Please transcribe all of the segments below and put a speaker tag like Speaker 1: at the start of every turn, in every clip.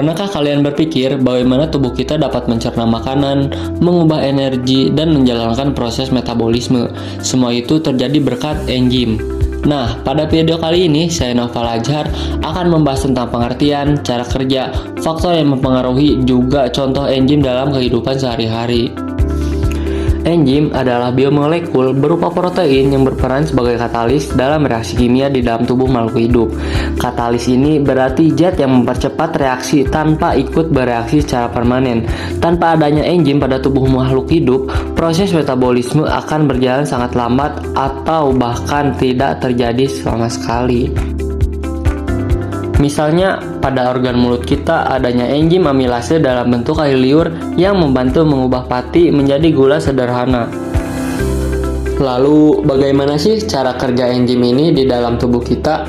Speaker 1: Pernahkah kalian berpikir bagaimana tubuh kita dapat mencerna makanan, mengubah energi, dan menjalankan proses metabolisme? Semua itu terjadi berkat enzim. Nah, pada video kali ini, saya Noval Azhar akan membahas tentang pengertian, cara kerja, faktor yang mempengaruhi, juga contoh enzim dalam kehidupan sehari-hari. Enzim adalah biomolekul berupa protein yang berperan sebagai katalis dalam reaksi kimia di dalam tubuh makhluk hidup. Katalis ini berarti zat yang mempercepat reaksi tanpa ikut bereaksi secara permanen. Tanpa adanya enzim pada tubuh makhluk hidup, proses metabolisme akan berjalan sangat lambat atau bahkan tidak terjadi sama sekali. Misalnya, pada organ mulut kita adanya enzim amilase dalam bentuk air liur yang membantu mengubah pati menjadi gula sederhana. Lalu, bagaimana sih cara kerja enzim ini di dalam tubuh kita?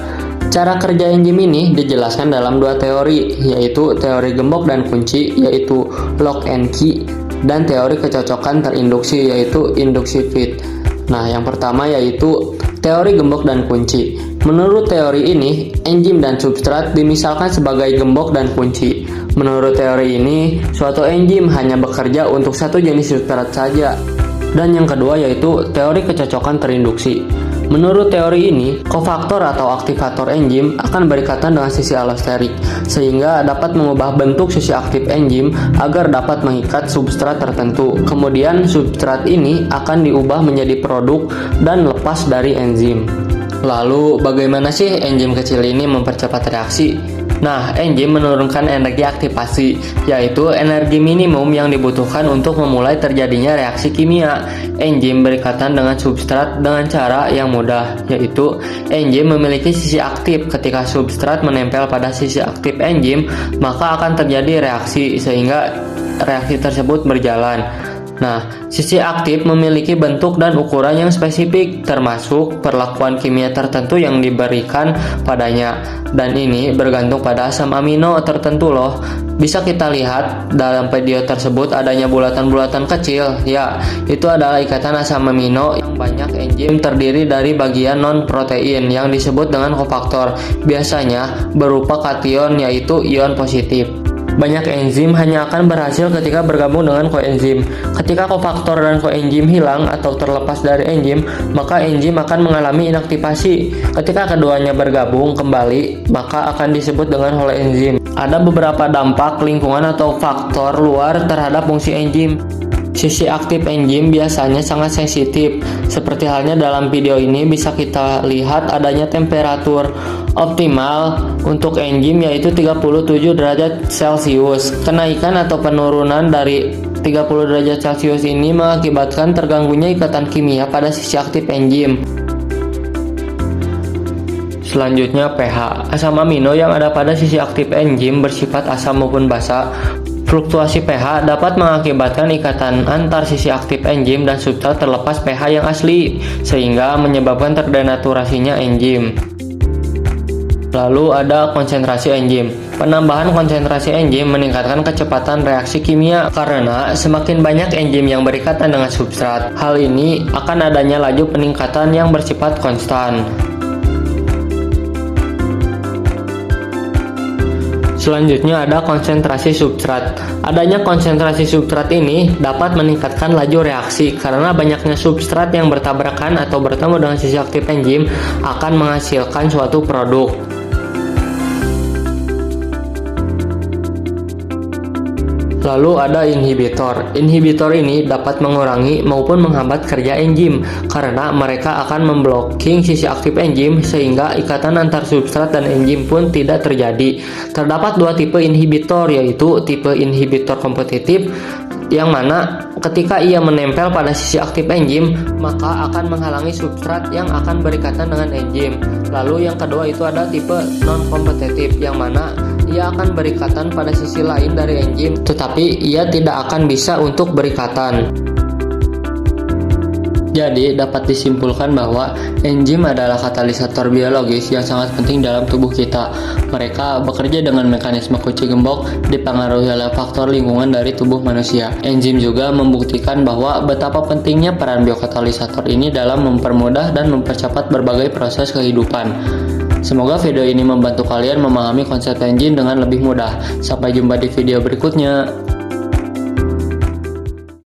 Speaker 1: Cara kerja enzim ini dijelaskan dalam dua teori, yaitu teori gembok dan kunci, yaitu lock and key, dan teori kecocokan terinduksi, yaitu induksi fit. Nah, yang pertama yaitu teori gembok dan kunci. Menurut teori ini, enzim dan substrat dimisalkan sebagai gembok dan kunci. Menurut teori ini, suatu enzim hanya bekerja untuk satu jenis substrat saja. Dan yang kedua yaitu teori kecocokan terinduksi. Menurut teori ini, kofaktor atau aktivator enzim akan berikatan dengan sisi allosterik, sehingga dapat mengubah bentuk sisi aktif enzim agar dapat mengikat substrat tertentu. Kemudian substrat ini akan diubah menjadi produk dan lepas dari enzim. Lalu, bagaimana sih enzim kecil ini mempercepat reaksi? Nah, enzim menurunkan energi aktivasi, yaitu energi minimum yang dibutuhkan untuk memulai terjadinya reaksi kimia. Enzim berikatan dengan substrat dengan cara yang mudah, yaitu enzim memiliki sisi aktif. Ketika substrat menempel pada sisi aktif enzim, maka akan terjadi reaksi, sehingga reaksi tersebut berjalan. Nah, sisi aktif memiliki bentuk dan ukuran yang spesifik, termasuk perlakuan kimia tertentu yang diberikan padanya. Dan ini bergantung pada asam amino tertentu loh. Bisa kita lihat dalam video tersebut adanya bulatan-bulatan kecil. Ya, itu adalah ikatan asam amino yang banyak. Enzim terdiri dari bagian non-protein yang disebut dengan kofaktor. Biasanya berupa kation, yaitu ion positif. Banyak enzim hanya akan berhasil ketika bergabung dengan koenzim. Ketika kofaktor dan koenzim hilang atau terlepas dari enzim, maka enzim akan mengalami inaktivasi. Ketika keduanya bergabung kembali, maka akan disebut dengan holoenzim. Ada beberapa dampak lingkungan atau faktor luar terhadap fungsi enzim. Sisi aktif enzim biasanya sangat sensitif. Seperti halnya dalam video ini bisa kita lihat adanya temperatur optimal untuk enzim yaitu 37 derajat Celcius. Kenaikan atau penurunan dari 30 derajat Celcius ini mengakibatkan terganggunya ikatan kimia pada sisi aktif enzim. Selanjutnya pH. Asam amino yang ada pada sisi aktif enzim bersifat asam maupun basa. Fluktuasi pH dapat mengakibatkan ikatan antar sisi aktif enzim dan substrat terlepas pH yang asli, sehingga menyebabkan terdenaturasinya enzim. Lalu ada konsentrasi enzim. Penambahan konsentrasi enzim meningkatkan kecepatan reaksi kimia karena semakin banyak enzim yang berikatan dengan substrat. Hal ini akan adanya laju peningkatan yang bersifat konstan. Selanjutnya ada konsentrasi substrat. Adanya konsentrasi substrat ini dapat meningkatkan laju reaksi karena banyaknya substrat yang bertabrakan atau bertemu dengan sisi aktif enzim akan menghasilkan suatu produk. Lalu ada inhibitor. Inhibitor ini dapat mengurangi maupun menghambat kerja enzim karena mereka akan memblocking sisi aktif enzim sehingga ikatan antar substrat dan enzim pun tidak terjadi. Terdapat dua tipe inhibitor, yaitu tipe inhibitor kompetitif yang mana ketika ia menempel pada sisi aktif enzim maka akan menghalangi substrat yang akan berikatan dengan enzim. Lalu yang kedua itu ada tipe non-kompetitif yang mana ia akan berikatan pada sisi lain dari enzim, tetapi ia tidak akan bisa untuk berikatan. Jadi, dapat disimpulkan bahwa enzim adalah katalisator biologis yang sangat penting dalam tubuh kita. Mereka bekerja dengan mekanisme kunci gembok, dipengaruhi oleh faktor lingkungan dari tubuh manusia. Enzim juga membuktikan bahwa betapa pentingnya peran biokatalisator ini dalam mempermudah dan mempercepat berbagai proses kehidupan. Semoga video ini membantu kalian memahami konsep engine dengan lebih mudah. Sampai jumpa di video berikutnya.